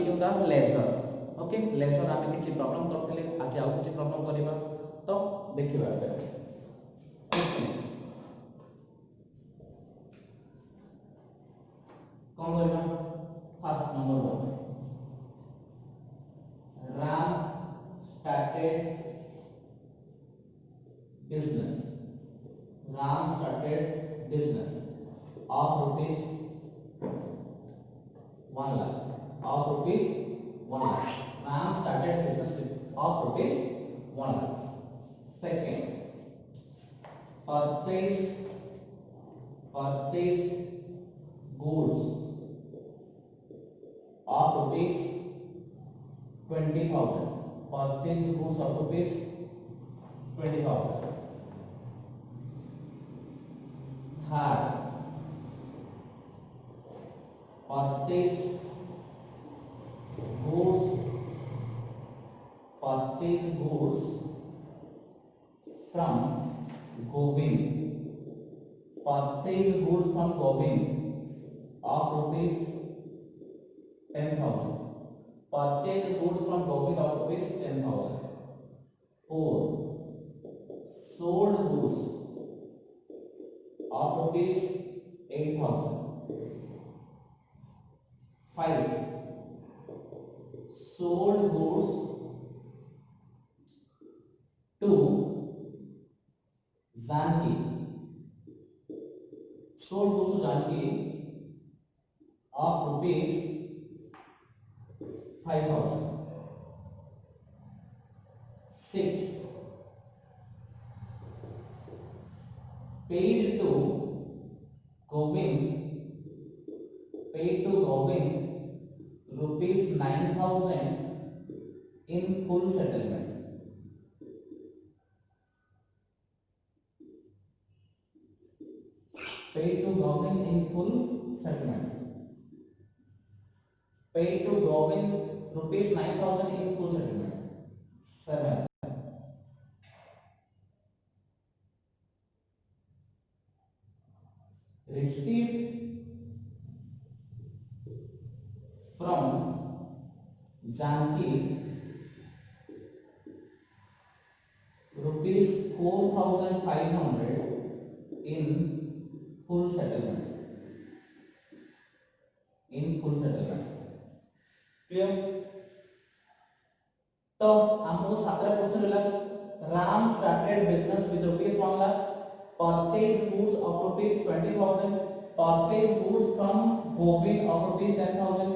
continue the lesser okay lesser आम किसी problem करथिले आज आउ किसी प्रॉब्लम करबा तो देखिबा कौन करबा first number 1 Ram started business Ram started business of rupees 1 lakh of rupees 1 lakh Ram started business of rupees 1 lakh second purchased goods of rupees 20,000 purchased goods of rupees 20,000 third purchased goods from Govind purchased goods from Govind of rupees 10,000 purchased goods from Govind of rupees 10,000 4 sold goods of rupees 8,000 5 sold goods to Janki sold goods to Janki of rupees 5,000 6 paid to Govind rupees 9,000 in full settlement paid to Govind in full settlement paid to Govind rupees 9,000 in full settlement 7 received from Janki rupees 4,500 in full settlement clear तो हमको 17 question मिला Ram started business with rupees 1 lakh purchased goods of rupees 20,000 purchased goods from Govind of rupees 10,000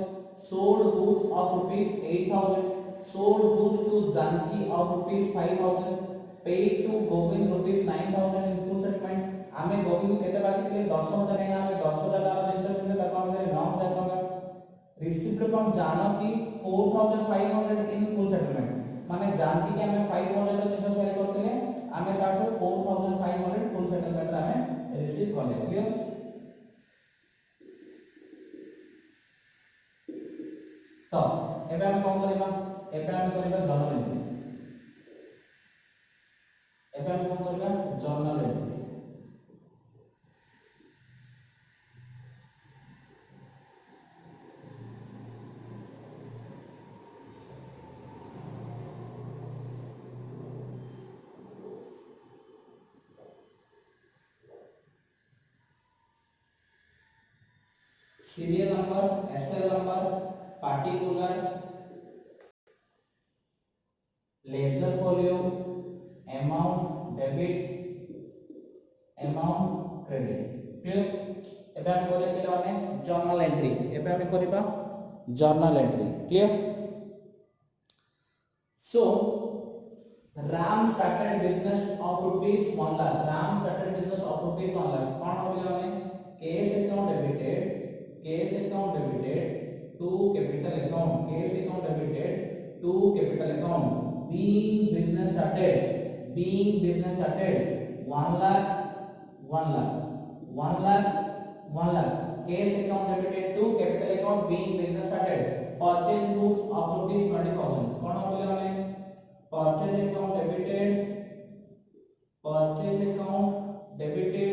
sold goods of rupees 8,000 sold goods to Janki of rupees 5,000 paid to Govind rupees 9,000 in full settlement आमे गोविंद को केते बाकी थे 10,000 है आमे 10,000 का जिंस में तक हमने 9,000 टका received from Janaki 4,500 in full settlement माने जानकी के हमें 5,000 का जिंस सेल करते हैं आमे काटो 4,500 फुल सेटलमेंट हमें रिसीव करले क्लियर तो एबे हम कोन करबा एबे हम करबा जर्नल एंट्री एबे हम कोन करबा journal entry serial number SL number particular ledger folio amount debit amount credit clear एबे हम करे के माने जर्नल एंट्री एबे हम करबा journal entry clear so Ram started business of rupees 1 lakh Ram started business of rupees 1 lakh कोन होले माने cash account debited to capital account cash account debited to capital account being business started 1 lakh 1 lakh cash account debited to capital account being business started purchase goods of rupees 20,000 कोन होले माने purchase account debited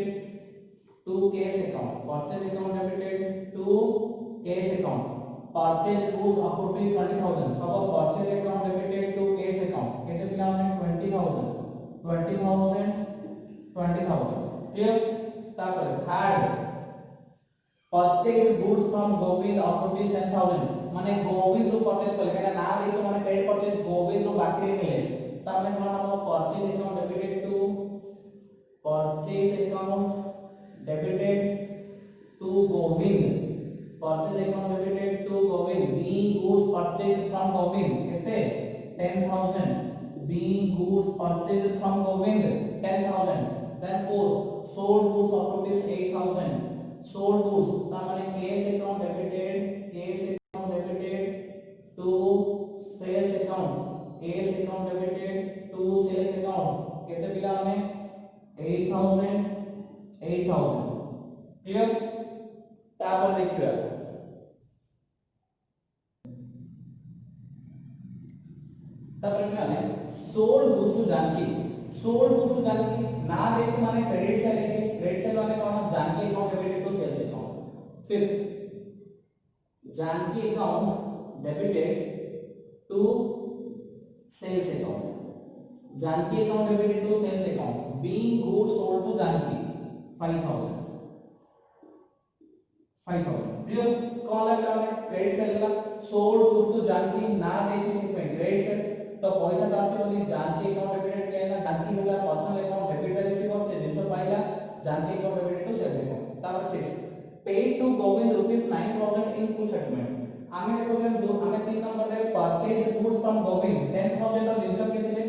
to cash account purchase account debited to cash account purchase goods of rupees 20,000 how purchase account debited to cash account केते पिला हमने 20,000 clear तापर third purchase goods from Govind of rupees 10,000 माने गोविंद रो purchase करले काना ना ले तो माने क्रेडिट परचेज गोविंद रो बाकी मिले तामे कोन हम purchase account debited to purchase account debited to Govind purchase account debited to Govind being goods purchased from Govind kete 10,000 being goods purchased from Govind 10,000 then 4 sold goods of rupees 8,000 sold goods ta mane cash account debited to sales account cash account debited to sales account kete pila hame 8,000 clear तापर देखिए तापर मैंने sold goods to Janaki ना देखे माने credit से लेके credit से माने कौन Janaki account debited to sales account फिर Janaki account debited to sales account Janaki account debited to sales account being goods sold to Janaki 5,000 clear कौन लगा क्रेडिट सेल का सोल्ड गुड्स टू जानकी ना देखी से क्रेडिट सेल तो पैसा राशि वाली जानकी अकाउंट डेबिटेड किया ना जानकी होला पर्सनल अकाउंट डेबिट रिसीव से जिंसो पाइला Janaki account debited to sales account तापर 6 paid to Govind rupees 9,000 in full settlement आमे प्रॉब्लम दो आमे 3 नंबर रे परचेज गुड्स फ्रॉम गोविंद 10,000 रो जिंसो कितले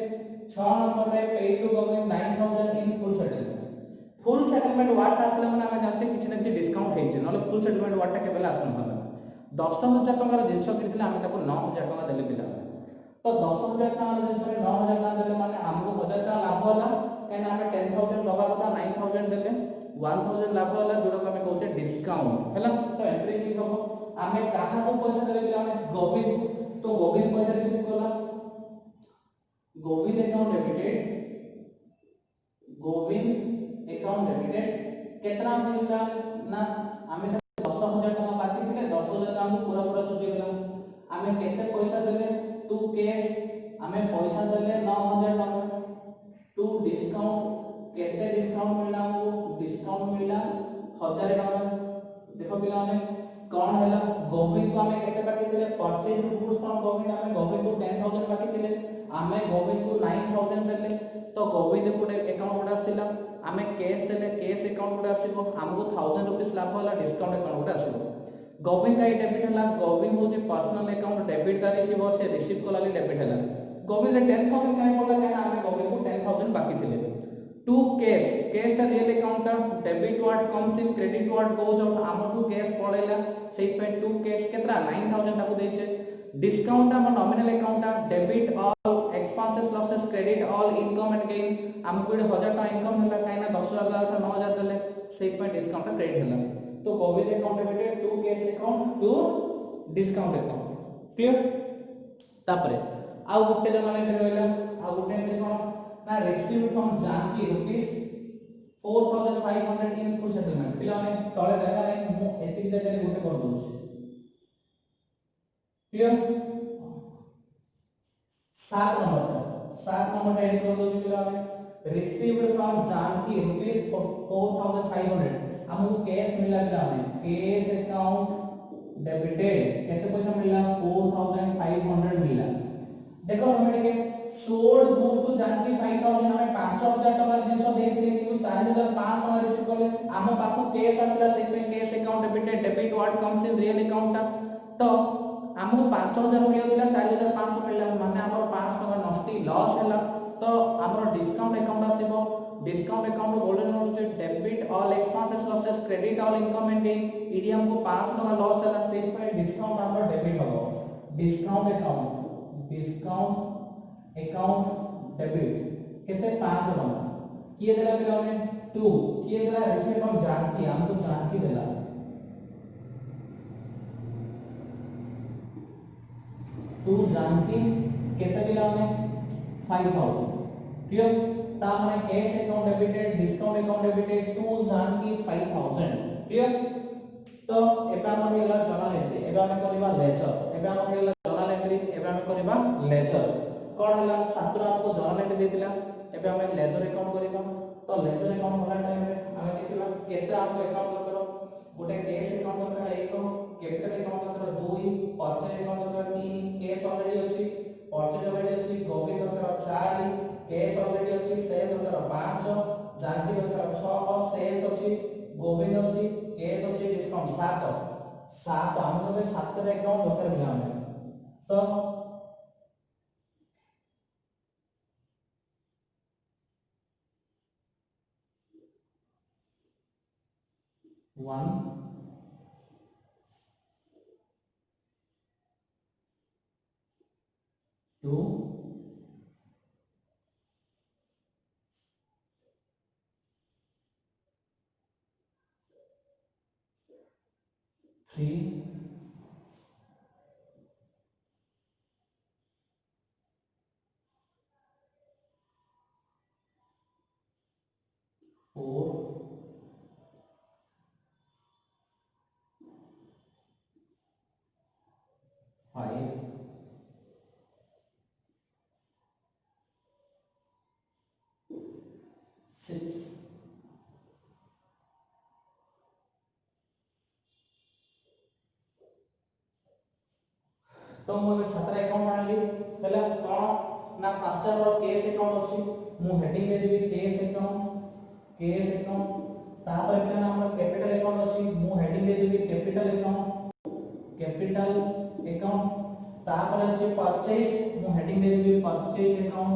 6 नंबर रे paid to Govind 9,000 in full settlement full settlement वाट आसले माने आमे जानछे किछ ना किछ डिस्काउंट हेचे नले फुल सेटलमेंट वाट के बेला आसन होला 10,000 टका रो जिंसो कितले आमे ताको 9,000 टका देले पिला तो 10,000 टका रो जिंसो 9,000 टका देले माने हमको 1,000 टका लाभ होला काहे आमे 10,000 दबा कथा 9,000 देले 1,000 लाभ होला जोडा आमे कहउते डिस्काउंट हैला तो एंट्री की हबो आमे काहा को पैसा देले पिला माने गोविंद तो गोविंद पैसा रिसीव करला Govind account debited Govind account debited केतना मिलला ना आमे 10,000 टका बाकी थिले 10,000 टका हमको पूरा सुझी गेला आमे केते पैसा देले टू कैश आमे पैसा देले 9,000 टका टू डिस्काउंट केते डिस्काउंट मिलला हमको डिस्काउंट मिलला 1,000 टका देखो पिला हमें कौन हैला गोविंद को आमे केते बाकी थिले परचेज गुड्स फ्रॉम गोविंद आमे गोविंद को 10,000 बाकी थिले आमे गोविंद को 9,000 देले तो गोविंद को अकाउंट गुडा आसिला आमे कैश देले कैश अकाउंट गुडा आसीबो हमको 1,000 रुपीस लाभ होला डिस्काउंट अकाउंट गुडा आसीबो गोविंद का डेबिट होला गोविंद हो जे पर्सनल अकाउंट डेबिट का रिसीव से रिसीव कोलाली डेबिट होला गोविंद 10,000 काय पडला काय आमे गोविंद को 10,000 बाकी थिले टू कैश कैश का real account debit word comes in credit word goes out हमको कैश पळेला सेई पे टू कैश केत्रा 9,000 ताको देचे डिस्काउंट हम nominal account debit all expenses losses credit all income and gain हमको 1,000 टका इनकम होला काहे ना 10,000 था 9,000 देले सेई पे डिस्काउंट क्रेडिट होला तो Govind account debited to cash account to discount account clear तापरे आ गुटे द माने रहला आ गुटे एंट्री कोन ना received from Janaki rupees 4,500 in full settlement पिला ने तळे देखा नै मु एतिक जगह गुटे कर दउछ क्लियर 7 नंबर एंट्री कर दउछ पिला ने रिसीव्ड फ्रॉम जानकी रुपीस 4,500 हमको कैश मिला पिला ने कैश अकाउंट डेबिटेड केते पैसा मिला 4,500 मिला देखो हमें के सोल्ड गुड्स टू जानकी 5,000 हमें 5,000 टका जिंसो देथिले कि 4,500 टका रिसीव करले हम पाखु कैश आसला से पे cash account debited debit what comes in real account तो हमको 5,000 मिलियला 4,500 मिलला माने हमर 5 टका नष्टि लॉस हैला तो हमर डिस्काउंट अकाउंट आसीबो डिस्काउंट अकाउंट गोल्डन होचे debit all expenses losses credit all income and gain इडी हमको 5 टका लॉस हैला से पे डिस्काउंट हमर डेबिट होबो डिस्काउंट अकाउंट डेबिट केते 5 टका किए देला पिला ने 2 किए देला रिसीव फ्रॉम जानकी हमको जानकी देला टू जानकी केते पिला ने 5,000 क्लियर ता माने cash account debited discount account debited to Janaki 5,000 clear तो एबे हम हेला जर्नल एंट्री एबे हम करबा लेजर एबे हम हेला जर्नल एंट्री एबे हम करबा लेजर कोन हला छात्र आपको जर्नल एंट्री देतिला एबे हम लेजर अकाउंट करबा तो लेजर अकाउंट होला टाइम रे हम देखिबा केते आपको अकाउंट दरकार गोटे कैश अकाउंट दरकार 1 कैपिटल अकाउंट दरकार 2 परचेज अकाउंट दरकार 3 कैश ऑलरेडी अछि परचेज ऑलरेडी अछि गोविंद दरकार 4 कैश ऑलरेडी अछि सेल दरकार 5 जानकी दरकार 6 सेल्स अछि गोविंद अछि कैश अछि डिस्काउंट 7 हमको 7 रे अकाउंट दरकार बिना हमें तो 1 2 3 4 5 6 तो मो 7 अकाउंट आनली पहला कोन ना पांचटा रो कैश अकाउंट अछि मु हेडिंग दे देबी कैश अकाउंट तापर पे ना हमर कैपिटल अकाउंट अछि मु हेडिंग दे देबी कैपिटल अकाउंट तापर अछि परचेज मु हेडिंग दे देबी परचेज अकाउंट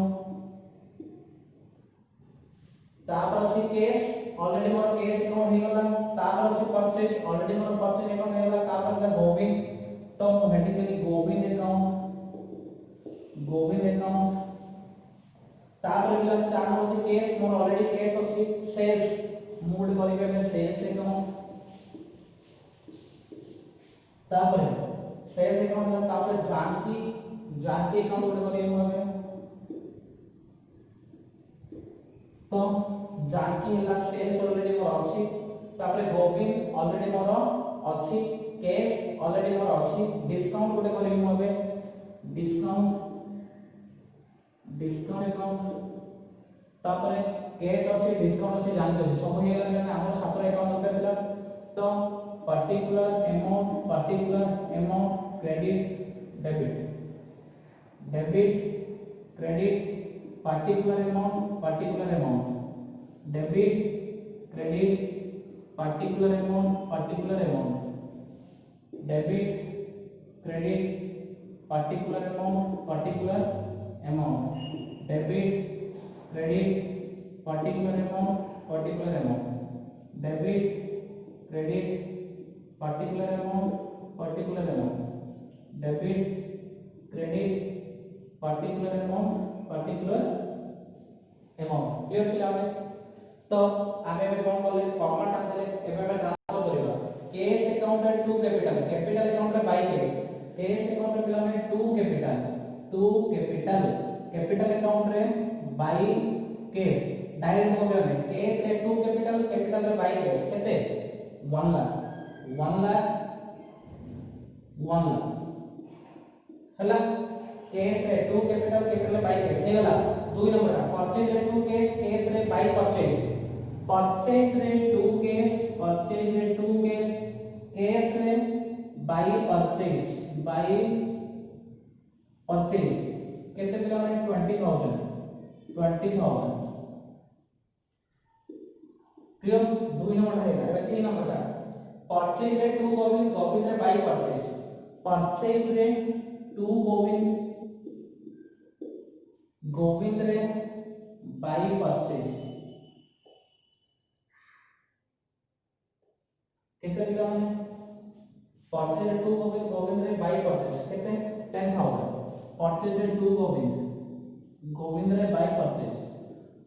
तापर अछि कैश ऑलरेडी मोर कैश अकाउंट हे गला तापर अछि परचेज ऑलरेडी मोर परचेज अकाउंट हे गला तापर अछि गोविंद तो हेडिंग देली गोविंद अकाउंट तापर बिला चार होची कैश मोर ऑलरेडी कैश अछि सेल्स मूड करिवे में सेल्स अकाउंट तापर सेल्स अकाउंट तापर जानकी अकाउंट उड करिवे हमें तो जानकी हला सेल्स ऑलरेडी मोर अछि तापर गोविंद ऑलरेडी मोर अछि कैश ऑलरेडी मोर अछि डिस्काउंट उड करिवे हमें डिस्काउंट अकाउंट तापर कैश अछि डिस्काउंट अछि जानकी अछि सब हे गला हमर 7 अकाउंट दरकार थिला तो particular amount credit debit credit particular amount debit credit particular amount debit credit particular amount debit credit particular amount debit credit particular amount debit credit particular amount clear किला तो आमे बे कोन बोले फॉर्मेट आले एबे ट्रांसफर करबा कैश अकाउंट रे to capital account रे by cash account रे बिला में कैपिटल अकाउंट रे बाय कैश डायरेक्ट हो गया कैश रे टू कैपिटल रे बाय कैश केते 1 लाख हला कैश रे टू कैपिटल रे बाय कैश हे गला 2 नंबर परचेज रे टू कैश रे बाय परचेज रे टू कैश कैश रे बाय परचेज केते बिला में 20000 क्लियर 2 नंबर है एबे 3 नंबर था परचेज रे टू गोविंद रे बाय परचेज रे टू गोविंद रे बाय परचेज केते बिला में परचेज रे टू गोविंद रे बाय परचेज केते 10000 परचेज रे टू गोविंद रे बाय परचेज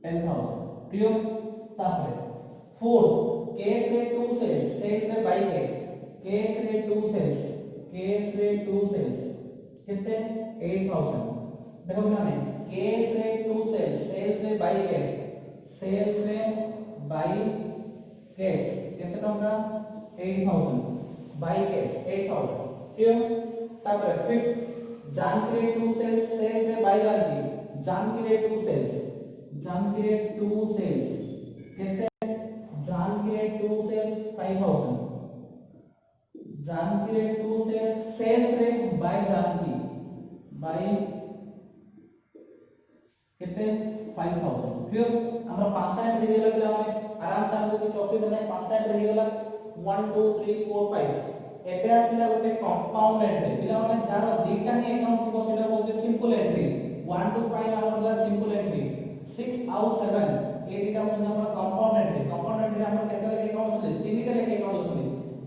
10000 क्लियर तापर 4 कैश रे टू सेल्स रे बाय कैश रे टू सेल्स कितने 8000 देखो ना कैश रे टू सेल्स रे बाय कैश कितने टका 8000 बाई केस 8000 क्लियर तापर फिफ्थ जानकी रे 2 सेल्स सेल्स रे बाई जानकी रे 2 सेल्स केते जानकी रे 2 सेल्स 5000 जानकी रे 2 सेल्स रे बाई जानकी बाई केते 5000 क्लियर हमरा पांचटा एंट्री देला पिला माने आराम से हमको कुछ ऑप्शन देना पांचटा एंट्री देला 1 2 3 4 5 एबे आसिला गोटे कंपाउंड एंट्री पिला माने जार दीटा ही अकाउंट थिबो सेटा बोलजे सिंपल एंट्री 1 to 5 हमला सिंपल एंट्री 6 आउ 7 ए दीटा बोलजे हमरा कंपाउंड एंट्री हमरा केते लेके अकाउंट छले तीनटा लेके अकाउंट छले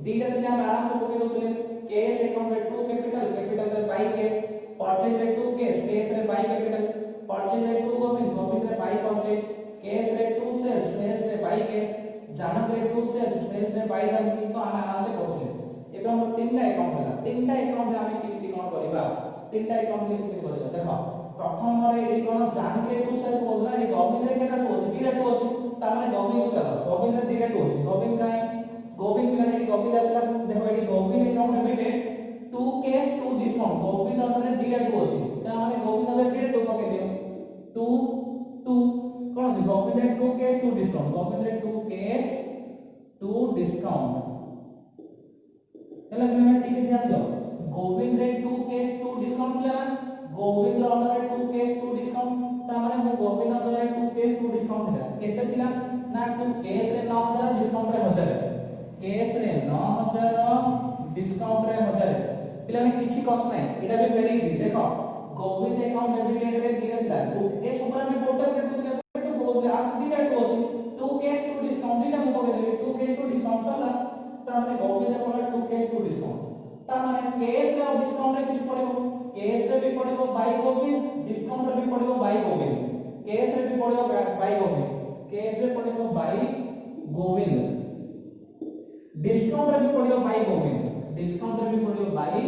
दीटा दिले हम आराम से पके दोतले केस अकाउंट रे 2 कैपिटल रे बाई केस परचेज रे 2 केस रे बाई कैपिटल परचेज रे 2 गोविंद रे बाई परचेज केस रे 2 सेल्स रे बाई केस जानक रे 2 सेल्स रे बाई जानकी तो हम आराम से करथले एबे हम तीनटा अकाउंट रे हम केमिति कोन करबा तीनटा अकाउंट रे केमिति करबा देखो प्रथम रे एडी कोन जानकी रे 2 सेल्स बोलना ए गोविंद रे केटा होछि दीटा 2 अछि ता माने गोविंद को चलो गोविंद रे दीटा 2 अछि गोविंद काई गोविंद पिला एडी गोविंद आसला देखो एडी Govind account debited 2 cash 2 discount Govind अंदर दीटा 2 अछि ता माने गोविंद अंदर दीटा 2 पके दियो 2 कोन अछि गोविंद रे 2 केस 2 डिस्काउंट गोविंद रे 2 केस 2 डिस्काउंट हेला तुम्हें ठीक है ध्यान दो गोविंद रे 2 केस 2 डिस्काउंट थिला ना गोविंद रे अंदर 2 केस 2 डिस्काउंट ता माने गोविंद अंदर 2 केस 2 डिस्काउंट थिला केते थिला ना 2 केस रे 9000 डिस्काउंट रे 1000 केस रे 9000 डिस्काउंट रे 1000 पिला ने किछि कष्ट नै एटा भी वेरी इजी देखो गोविंद अकाउंट डेबिट रे दिला थिला ए सुपर में टोटल रे तो गोविंद आ दीटा 2 अछि 2 केस 2 डिस्काउंट दीटा को पके देबे 2 केस 2 डिस्काउंट सला ता माने गोविंद अकाउंट 2 केस 2 डिस्काउंट ता माने केस रे डिस्काउंट रे किछ पड़िबो केस रे भी पड़िबो बाय गोविंद डिस्काउंट रे भी पड़िबो बाय गोविंद केस रे भी पड़िबो बाय गोविंद केस रे पड़िबो बाय गोविंद डिस्काउंट रे भी पड़िबो बाय गोविंद डिस्काउंट रे भी पड़िबो बाय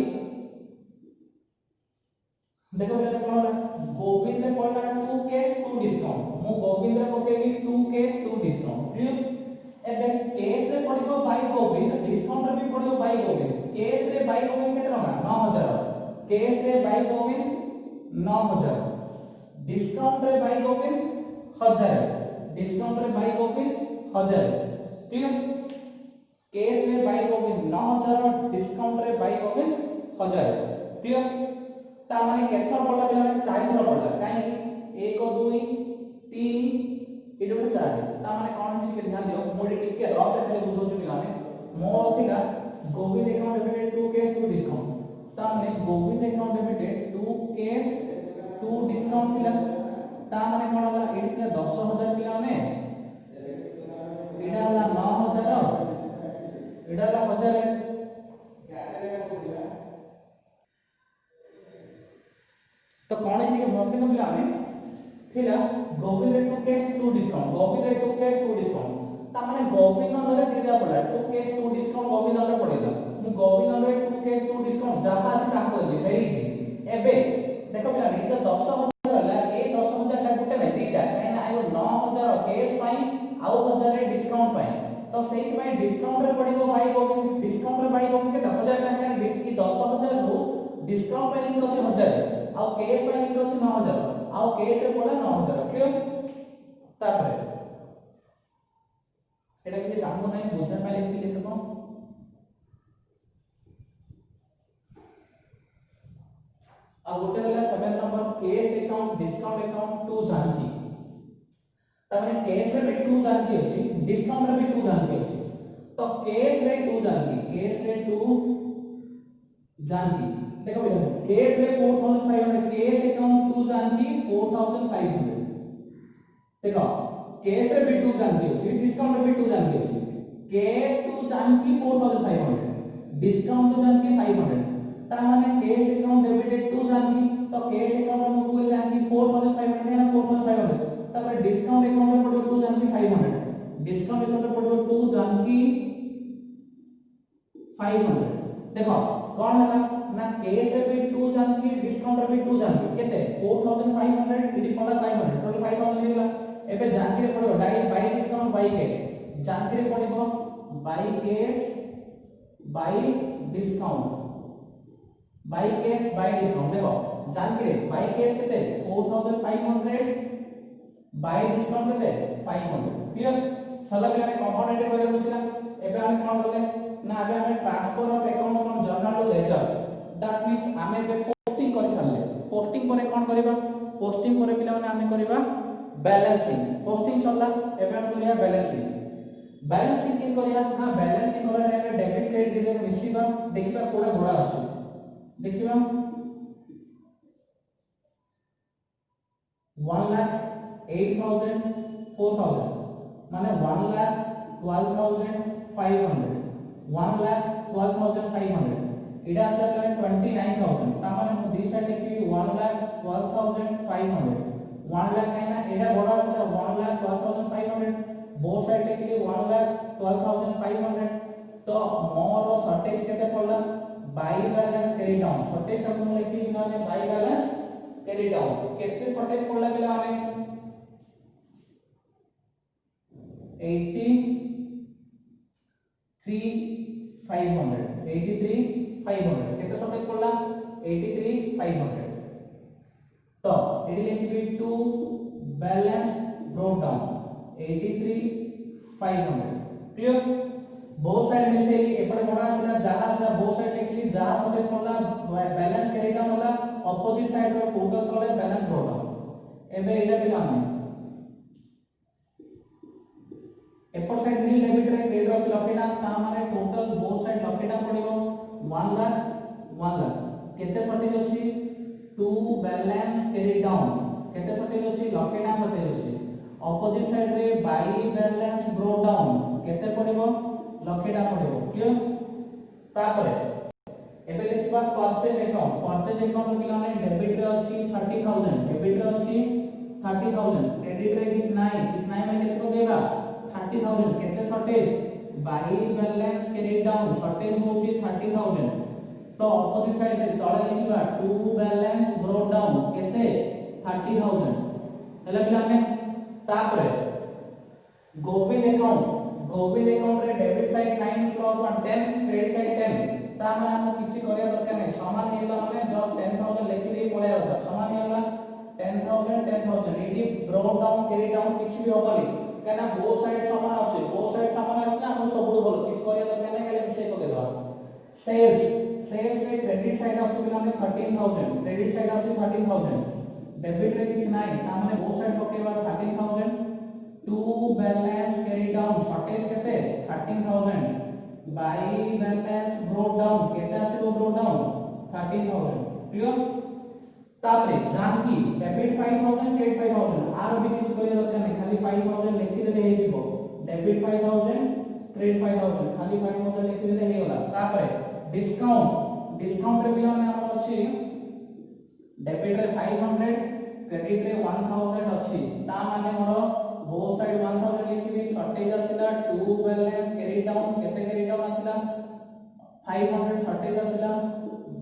देखो बेटा कोन होला गोविंद रे पड़ला 2 केस 2 डिस्काउंट मो गोविंद रे पकेगी 2 केस 2 डिस्काउंट क्लियर एबे केस रे पड़िबो बाय गोविंद डिस्काउंट रे भी पड़िबो बाय गोविंद केस रे बाय गोविंद केते टका 9000 केस रे बाय गोविंद 9000 डिस्काउंट रे बाय गोविंद 1000 डिस्काउंट रे बाय गोविंद 1000 क्लियर केस रे बाय गोविंद 9000 डिस्काउंट रे बाय गोविंद 1000 क्लियर ता माने केथर पडला पिला माने 4 थर पडला काहे 1 2 3 एडो 4 ता माने कोन चीज के ध्यान दियो मोडी टिके रफ रे बुझो छु पिला माने मोर थिला Govind account debited 2 cash 2 discount ता माने Govind account debited 2 cash 2 discount थिला ता माने कोन होला एडी थिला 10000 पिला माने एडा होला 9000 एडा होला 1000 तो कौन है कि मस्ती में मिलाने थिला गोविंद रे 2 केस 2 डिस्काउंट गोविंद रे 2 केस 2 डिस्काउंट ता माने गोविंद अंदर दिया पड़ा 2 केस 2 डिस्काउंट गोविंद अंदर पड़ेगा मु गोविंद अंदर 2 केस 2 डिस्काउंट जहां আছে তা কইলি वेरी इजी एबे देखो पिला नहीं तो 10000 होला ए 10000 टा गुटे नहीं दीटा काहे आयो 9000 केस पाई आउ 1000 रे डिस्काउंट पाई तो सेही में डिस्काउंट रे पड़िबो भाई गोविंद डिस्काउंट रे भाई गोविंद के 10000 टाका डिस्की 10000 रो डिस्काउंट पे लिंक अछि 1000 आउ केस पे लिंक अछि 9000 आउ केस रे पड़ा 9000 क्लियर तापर एटा किछि काम नै बुझा पाले कि देखो अब गोटे होला 7 number cash account discount account 2 Janaki तमने केस रे 2 जानकी अछि डिस्काउंट रे 2 जानकी अछि तो केस रे 2 जानकी देखो बेटा केस रे 4500 केस अकाउंट 2 जानकी 4500 देखो केस रे 2 जानकी अछि डिस्काउंट रे 2 जानकी अछि केस 2 जानकी 4500 डिस्काउंट 2 जानकी 500 ता माने केस अकाउंट डेबिटेड 2 जानकी तो केस अकाउंट में कोई जानकी 4500 है ना 4500 तब डिस्काउंट अकाउंट में पड़ो 2 जानकी 500 डिस्काउंट अकाउंट में पड़ो 2 जानकी 500 देखो कौन है ना केस रे भी 2 जानकी डिस्काउंट रे भी 2 जानकी केते 4500 इडी पड़ा 500 टोटल 5000 मिलला एबे जानकी रे पड़ो by discount by cash Janaki रे पड़ो by cash by discount by cash by discount देखो जान के बाई कैश केते 4500 बाई डिस्काउंट केते 500 क्लियर सला पिला कंपाउंड एंट्री करे बुझिला एबे हम कोन करले ना एबे हम transfer of account from journal to ledger that means हमें बे पोस्टिंग कर छाले पोस्टिंग करे कोन करबा पोस्टिंग करे पिला माने हमें करबा बैलेंसिंग पोस्टिंग सरला एबे हम करिया बैलेंसिंग की करिया हां बैलेंसिंग वाला टाइम में डेबिट क्रेडिट के मिसिबा देखिबा कोडा घोड़ा आसु देखिबा 1,08,000 4,000 माने 1,12,500 1,12,500 इडा आसला 29,000 ता माने दिस साइड लिखि 1,12,500 1 लाख है ना एडा बड़ा आसला 1,12,500 बोथ साइड लिखि 1,12,500 तो मोर शॉर्टेज केते पड़ला by balance carry down shortage का हम लिखि बिना बाई बैलेंस कैरी डाउन केते शॉर्टेज पड़ला बिला हमें 83,500 केते शॉर्टेज पड़ला 83,500 तो एडी लिखबी to balance brought down 83,500 clear both side मिसे एपटे कोना आसला जहा आसला बोथ साइड लिखली जहा शॉर्टेज पड़ला बैलेंस कैरी डाउन होला अपोजिट साइड रो टोटल तळे बैलेंस ब्रोक डाउन एबे एटा बिला हम एपर साइड नील डेबिट रे क्रेडिट अछि लकेटा ता माने टोटल बोथ साइड लकेटा पड़िबो 1 लाख केते शॉर्टेज अछि टू बैलेंस कैरी डाउन केते शॉर्टेज अछि लकेटा शॉर्टेज अछि अपोजिट साइड रे बाई बैलेंस ब्रोक डाउन केते पड़िबो लकेटा पड़िबो क्लियर तापरे एबे लिखबा परचेज अकाउंट बिला ने डेबिट रे अछि 30,000 डेबिट रे अछि 30,000 क्रेडिट रे किछ नाही में केते को देबा 30,000 केते shortage by balance carry down shortage होची 30,000 तो अपोजिट साइड रे तळे लिखबा टू बैलेंस ब्रोक डाउन केते 30,000 हला बिला ने तापरे गोविंद अकाउंट रे debit side 9 plus 1 10 credit side 10 ता माने हम किछि करिया दरकार नै समान हेला माने जस्ट 10,000 लिखि दे पळे आला समान हेला 10,000 एडी ब्रोक डाउन कैरी डाउन किछि भी होबली केना बोथ साइड समान आछे हम सब बोल किछि करिया दरकार नै खाली मिसे को देबा सेल्स रे क्रेडिट साइड आछे बिना ने 13,000 क्रेडिट साइड आछे 13,000 डेबिट रे किछ नाही ता माने बोथ साइड पकेबा 13,000 to balance carry down shortage केते 13,000 बाई बैलेंस ब्रोक डाउन केते आसीबो ब्रोक डाउन 13,000 क्लियर तापरे जानकी डेबिट 5,000 क्रेडिट 5,000 आर भी किछ करिया दरकार नै खाली 5,000 लिखि देले हे जिवो डेबिट 5,000 क्रेडिट 5,000 खाली 5,000 लिखि देले हे होला तापरे डिस्काउंट रे बिला में हमर अछि डेबिट रे 500 क्रेडिट रे 1,000 अछि ता माने मोर बोथ साइड 1,000 लिखिबी शॉर्टेज आसिला टू बैलेंस कैरी डाउन केते कैरी डाउन आसिला 500 शॉर्टेज आसिला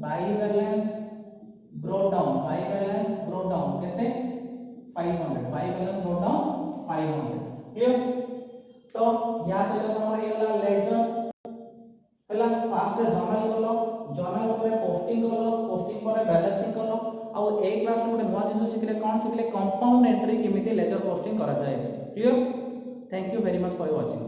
बाई बैलेंस ब्रोक डाउन केते 500 by balance brought down 500 clear तो या से हमर ये वाला लेजर पहला फास्ट जर्नल ऊपर पोस्टिंग पर बैलेंसिंग करलो आ ए क्लास में नवा जिंस सिखले कोन सिखले कंपाउंड एंट्री केमिति लेजर पोस्टिंग करा जाय clear thank you very much for watching